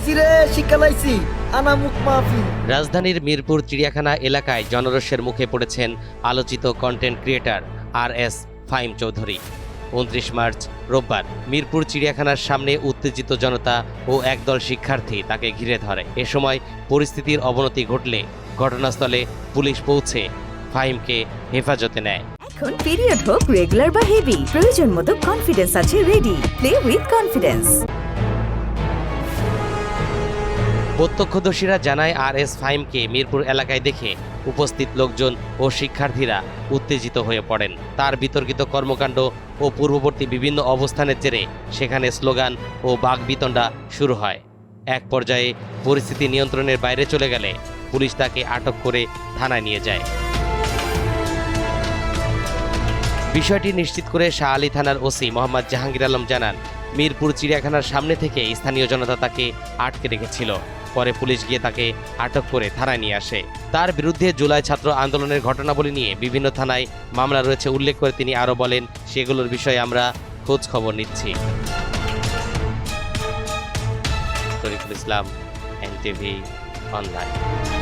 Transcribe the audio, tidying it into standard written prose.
লাইছি রে, শিক্ষা লাইছি, আনামুখ মাহফিল। রাজধানীর মিরপুর চিড়িয়াখানা এলাকায় জনরোষের মুখে পড়েছেন আলোচিত content creator RS Fahim Chowdhury. 29 March রোববার মিরপুর চিড়িয়াখানার সামনে উত্তেজিত জনতা ও একদল শিক্ষার্থী তাকে ঘিরে ধরে। এ সময় পরিস্থিতির অবনতি ঘটলে ঘটনাস্থলে পুলিশ পৌঁছে ফাহিমকে হেফাজতে নেয়। এখন পিরিয়ড হোক রেগুলার বা হেভি, প্রয়োজন মতো কনফিডেন্স আছে রেডি। Play with confidence. প্রত্যক্ষদর্শীরা জানায় RS ফাহিমকে মিরপুর এলাকায় দেখে উপস্থিত লোকজন ও শিক্ষার্থীরা উত্তেজিত হয়ে পড়েন। তার বিতর্কিত কর্মকাণ্ড ও পূর্ববর্তী বিভিন্ন অবস্থানের জেরে সেখানে স্লোগান ও বাকবিতণ্ডা শুরু হয়। এক পর্যায়ে পরিস্থিতি নিয়ন্ত্রণের বাইরে চলে গেলে পুলিশ তাকে আটক করে থানায় নিয়ে যায়। বিষয়টি নিশ্চিত করে শাহ আলী থানার ওসি মোহাম্মদ জাহাঙ্গীর আলম জানান, মিরপুর চিড়িয়াখানার সামনে থেকে স্থানীয় জনতা তাকে আটকে রেখেছিল। পরে পুলিশ গিয়ে তাকে আটক করে থানায় নিয়ে আসে। তার বিরুদ্ধে জুলাই ছাত্র আন্দোলনের ঘটনাবলী নিয়ে বিভিন্ন থানায় মামলা রয়েছে উল্লেখ করে তিনি আরও বলেন, সেগুলোর বিষয়ে আমরা খোঁজ খবর নিচ্ছি। তরিকুল ইসলাম, NTV অনলাইন।